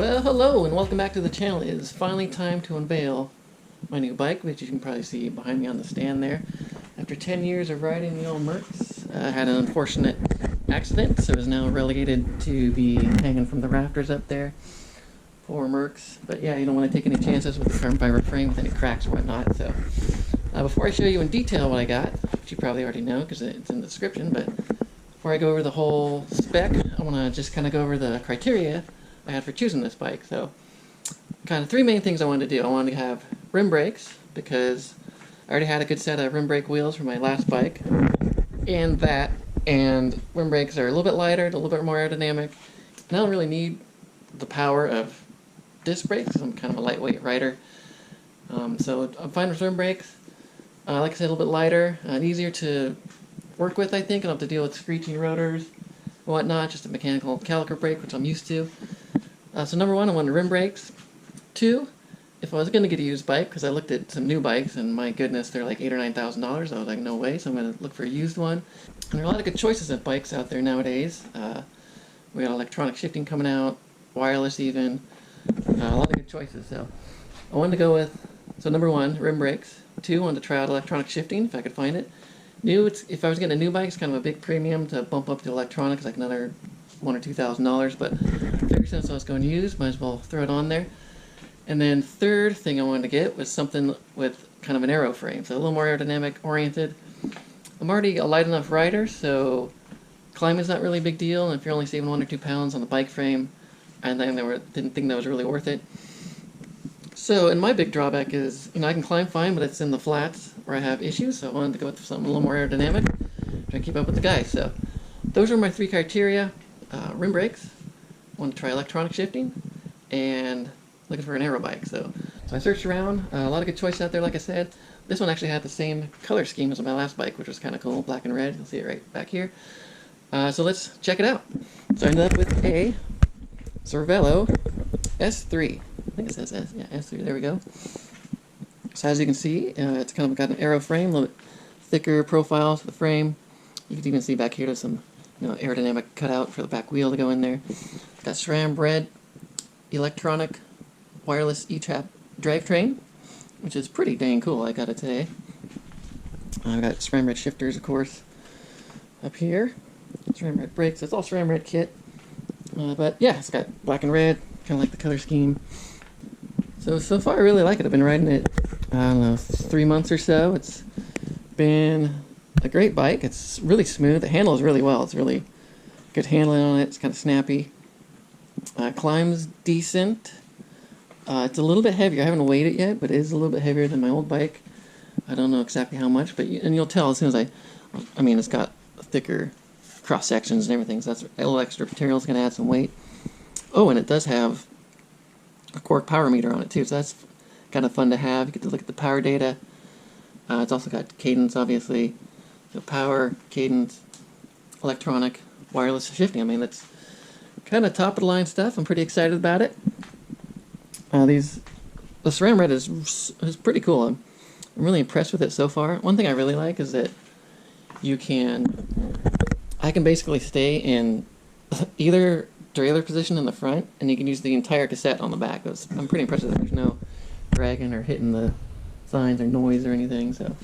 Well, hello and welcome back to the channel. It is finally time to unveil my new bike, which you can probably see behind me on the stand there. After 10 years of riding the old Mercs, I had an unfortunate accident, so it's now relegated to be hanging from the rafters up there. Poor Mercs. But yeah, you don't want to take any chances with the carbon fiber frame with any cracks or whatnot. So before I show you in detail what I got, which you probably already know because it's in the description, but before I go over the whole spec, I want to just kind of go over the criteria I had for choosing this bike. So kind of three main things I wanted to do. I wanted to have rim brakes because I already had a good set of rim brake wheels for my last bike, and rim brakes are a little bit lighter, a little bit more aerodynamic, and I don't really need the power of disc brakes because I'm kind of a lightweight rider. So I'm fine with rim brakes. Like I said, a little bit lighter and easier to work with, I think. I don't have to deal with screeching rotors and whatnot, just a mechanical caliper brake, which I'm used to. So number one, I wanted rim brakes. Two, if I was going to get a used bike, because I looked at some new bikes, and my goodness, they're like $8,000 or $9,000. I was like, no way, so I'm going to look for a used one. And there are a lot of good choices of bikes out there nowadays. We got electronic shifting coming out, wireless even, a lot of good choices. So I wanted to go with, so number one, rim brakes. Two, I wanted to try out electronic shifting, if I could find it. New, if I was getting a new bike, it's kind of a big premium to bump up the electronics, like another $1,000 or $2,000, but figured since I was going to use, might as well throw it on there. And then third thing I wanted to get was something with kind of an aero frame, so a little more aerodynamic oriented. I'm already a light enough rider, so climbing's not really a big deal, and if you're only saving 1 or 2 pounds on the bike frame, I didn't think that was really worth it. So, and my big drawback is, I can climb fine, but it's in the flats where I have issues, so I wanted to go with something a little more aerodynamic, try to keep up with the guys. So, those are my three criteria. Rim brakes, wanted to try electronic shifting, and looking for an aero bike. So I searched around, a lot of good choices out there, like I said. This one actually had the same color scheme as my last bike, which was kind of cool, black and red. You'll see it right back here. So let's check it out. So I ended up with a Cervelo S3. I think it says S, yeah, S3, there we go. So as you can see, it's kind of got an aero frame, a little bit thicker profile to the frame. You can even see back here there's some aerodynamic cutout for the back wheel to go in there. Got SRAM red electronic wireless eTap drivetrain, which is pretty dang cool. I got it today. I've got SRAM red shifters, of course, up here. SRAM red brakes. It's all SRAM red kit. But yeah, it's got black and red, kind of like the color scheme. So far I really like it. I've been riding it, I don't know, 3 months or so. It's been a great bike. It's really smooth. It handles really well. It's really good handling on it. It's kind of snappy. Climbs decent. It's a little bit heavier. I haven't weighed it yet, but it is a little bit heavier than my old bike. I don't know exactly how much, but you'll tell as soon as I mean, it's got thicker cross sections and everything, so that's a little extra material. It's going to add some weight. Oh, and it does have a Quarq power meter on it too, so that's kind of fun to have. You get to look at the power data. It's also got cadence, obviously. So power, cadence, electronic, wireless shifting. I mean, that's kind of top of the line stuff. I'm pretty excited about it. The SRAM red is pretty cool. I'm really impressed with it so far. One thing I really like is that I can basically stay in either trailer position in the front, and you can use the entire cassette on the back. I'm pretty impressed with it. There's no dragging or hitting the signs or noise or anything. So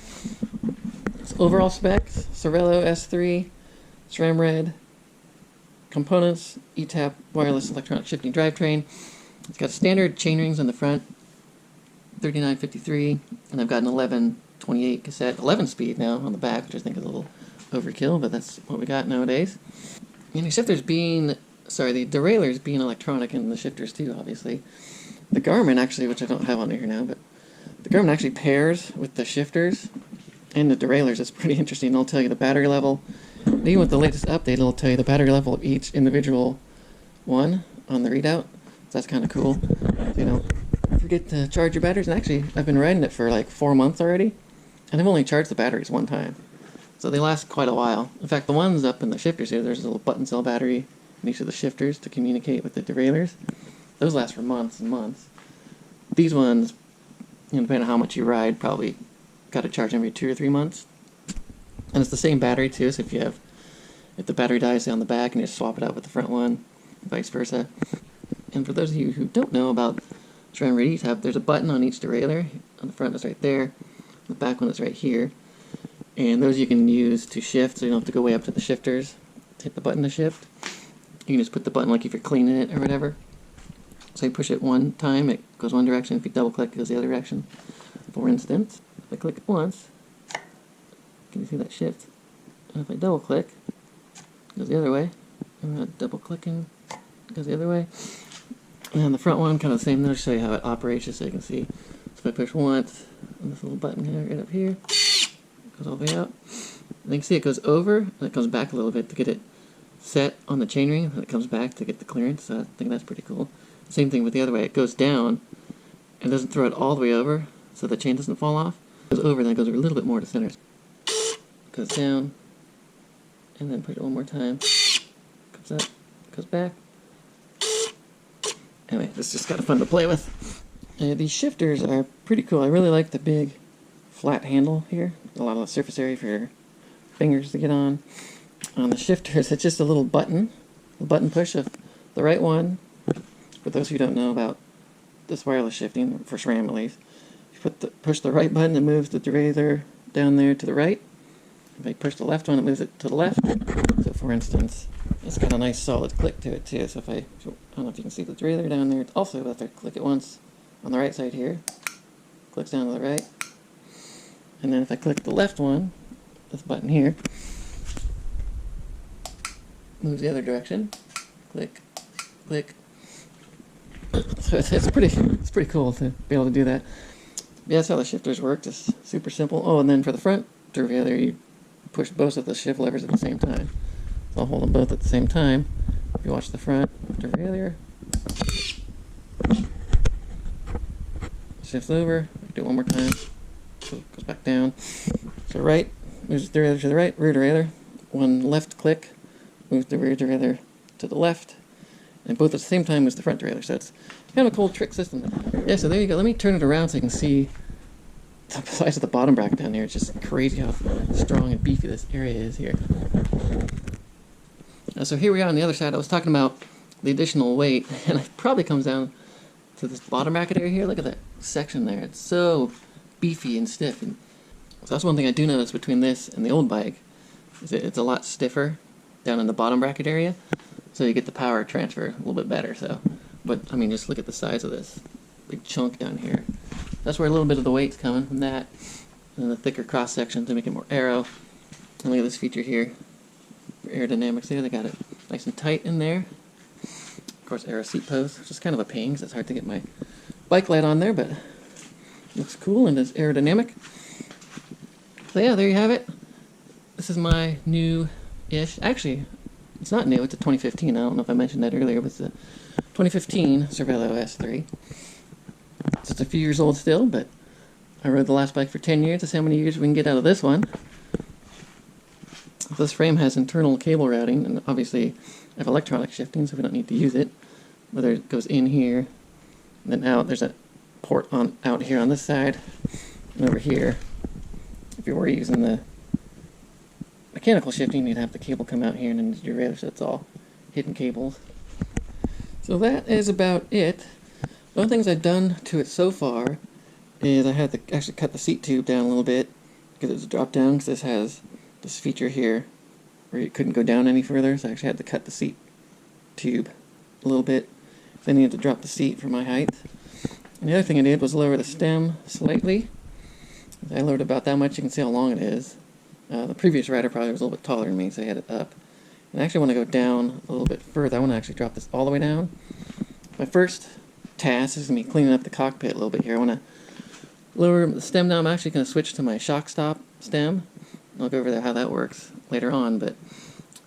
overall specs: Cervelo S3, SRAM red, components, eTap wireless electronic shifting drivetrain. It's got standard chain rings on the front, 3953, and I've got an 1128 cassette, 11-speed now on the back, which I think is a little overkill, but that's what we got nowadays. And the derailleurs being electronic, and the shifters too, obviously. The Garmin actually, which I don't have on here now, but the Garmin actually pairs with the shifters and the derailleurs. It's pretty interesting. It'll tell you the battery level. And even with the latest update, it'll tell you the battery level of each individual one on the readout. So that's kind of cool. So you don't forget to charge your batteries. And actually, I've been riding it for like 4 months already, and I've only charged the batteries one time. So they last quite a while. In fact, the ones up in the shifters here, there's a little button cell battery in each of the shifters to communicate with the derailleurs. Those last for months and months. These ones, depending on how much you ride, probably got to charge every 2 or 3 months. And it's the same battery too, so if the battery dies on the back and you just swap it out with the front one, vice versa. And for those of you who don't know about Surround Radio tab, there's a button on each derailleur. On the front is right there. The back one is right here. And those you can use to shift, so you don't have to go way up to the shifters to hit the button to shift. You can just put the button like if you're cleaning it or whatever. So you push it one time, it goes one direction. If you double click, it goes the other direction. For instance, if I click it once, can you see that shift? And if I double click, it goes the other way. And I'm double clicking, it goes the other way. And on the front one, kind of the same. I'll show you how it operates just so you can see. So if I push once, on this little button here, right up here, it goes all the way out. And you can see it goes over, and it comes back a little bit to get it set on the chainring, and it comes back to get the clearance. So I think that's pretty cool. Same thing with the other way. It goes down, and doesn't throw it all the way over, so the chain doesn't fall off. It goes over, then it goes a little bit more to center. Goes down, and then push it one more time. Comes up, goes back. Anyway, this is just kind of fun to play with. These shifters are pretty cool. I really like the big flat handle here. A lot of surface area for your fingers to get on. On the shifters, it's just a little button. The button push of the right one. For those who don't know about this wireless shifting, for SRAM at least, you push the right button, it moves the derailleur down there to the right. If I push the left one, it moves it to the left. So for instance, it's got a nice solid click to it too. So I don't know if you can see the derailleur down there. Also, if I click it once on the right side here, clicks down to the right. And then if I click the left one, this button here, moves the other direction. Click, click. So it's pretty cool to be able to do that. Yeah, that's how the shifters work. Just super simple. Oh, and then for the front derailleur, you push both of the shift levers at the same time. So I'll hold them both at the same time. If you watch the front derailleur, shifts over. Do it one more time. So it goes back down. So right moves the derailleur to the right, rear derailleur. One left click moves the rear derailleur to the left. And both at the same time as the front derailleur. So it's kind of a cool trick system. Yeah, so there you go. Let me turn it around so you can see the size of the bottom bracket down here. It's just crazy how strong and beefy this area is here. So here we are on the other side. I was talking about the additional weight, and it probably comes down to this bottom bracket area here. Look at that section there. It's so beefy and stiff. And so that's one thing I do notice between this and the old bike, is that it's a lot stiffer down in the bottom bracket area. So you get the power transfer a little bit better. So, but I mean, just look at the size of this big chunk down here. That's where a little bit of the weight's coming from that, and the thicker cross section to make it more aero. And look at this feature here for aerodynamics. There, they got it nice and tight in there. Of course, aero seat post, which is kind of a pain because it's hard to get my bike light on there, but it looks cool and is aerodynamic. So yeah, there you have it. This is my new-ish. Actually, it's not new, it's a 2015. I don't know if I mentioned that earlier, but it's a 2015 Cervelo S3. So it's a few years old still, but I rode the last bike for 10 years. That's how many years we can get out of this one. This frame has internal cable routing, and obviously I have electronic shifting, so we don't need to use it. Whether it goes in here, and then out, there's a port on out here on this side, and over here. If you were using the mechanical shifting, you'd have the cable come out here and into your derailleur, so it's all hidden cables. So that is about it. One of the things I've done to it so far is I had to actually cut the seat tube down a little bit because it's a drop down, because this has this feature here where you couldn't go down any further, so I actually had to cut the seat tube a little bit. Then I needed to drop the seat for my height. And the other thing I did was lower the stem slightly. I lowered about that much. You can see how long it is. The previous rider probably was a little bit taller than me, so I had it up. And I actually want to go down a little bit further. I want to actually drop this all the way down. My first task is going to be cleaning up the cockpit a little bit here. I want to lower the stem down. I'm actually going to switch to my shock stop stem. I'll go over there how that works later on, but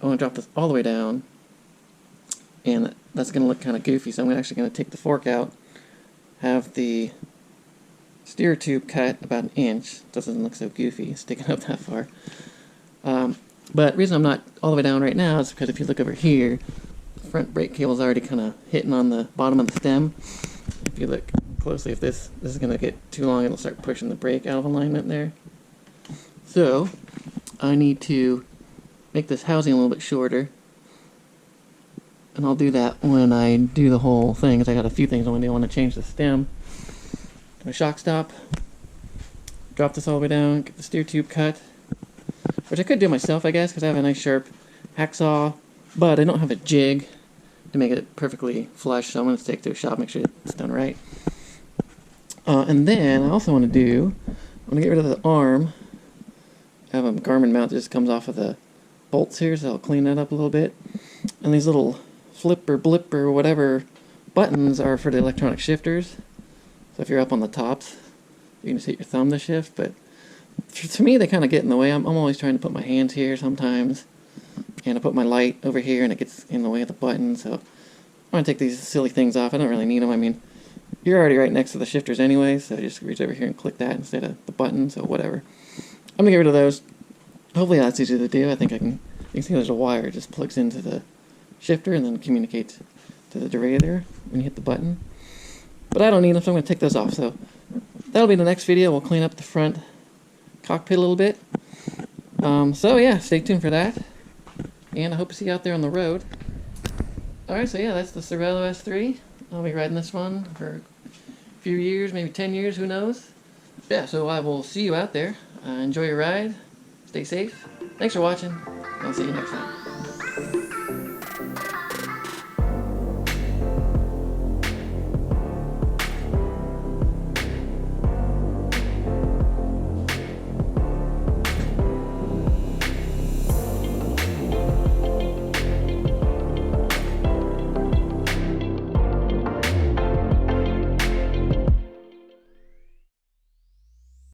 I want to drop this all the way down, and that's going to look kind of goofy, so I'm actually going to take the fork out, have the steer tube cut about 1 inch. It doesn't look so goofy sticking up that far. But the reason I'm not all the way down right now is because if you look over here, the front brake cable is already kind of hitting on the bottom of the stem. If you look closely, if this is going to get too long, it'll start pushing the brake out of alignment there. So I need to make this housing a little bit shorter. and I'll do that when I do the whole thing, because I got a few things I want to do. I want to change the stem, my shock stop, drop this all the way down, get the steer tube cut, which I could do myself, I guess, because I have a nice sharp hacksaw, but I don't have a jig to make it perfectly flush, so I'm going to take it to a shop, make sure it's done right. And then I also want to do, I'm going to get rid of the arm. I have a Garmin mount that just comes off of the bolts here, so I'll clean that up a little bit. And these little flip or blip or whatever buttons are for the electronic shifters. So if you're up on the tops, you can just hit your thumb to shift, but to me they kind of get in the way. I'm always trying to put my hands here sometimes, and I put my light over here and it gets in the way of the button, so I'm going to take these silly things off. I don't really need them. I mean, you're already right next to the shifters anyway, so just reach over here and click that instead of the button, so whatever. I'm going to get rid of those. Hopefully that's easy to do. I think I can, you can see there's a wire, it just plugs into the shifter and then communicates to the derailleur when you hit the button. But I don't need them, so I'm going to take those off. So that'll be the next video. We'll clean up the front cockpit a little bit. So yeah, stay tuned for that. And I hope to see you out there on the road. Alright, so yeah, that's the Cervelo S3. I'll be riding this one for a few years, maybe 10 years, who knows. Yeah, so I will see you out there. Enjoy your ride. Stay safe. Thanks for watching. I'll see you next time.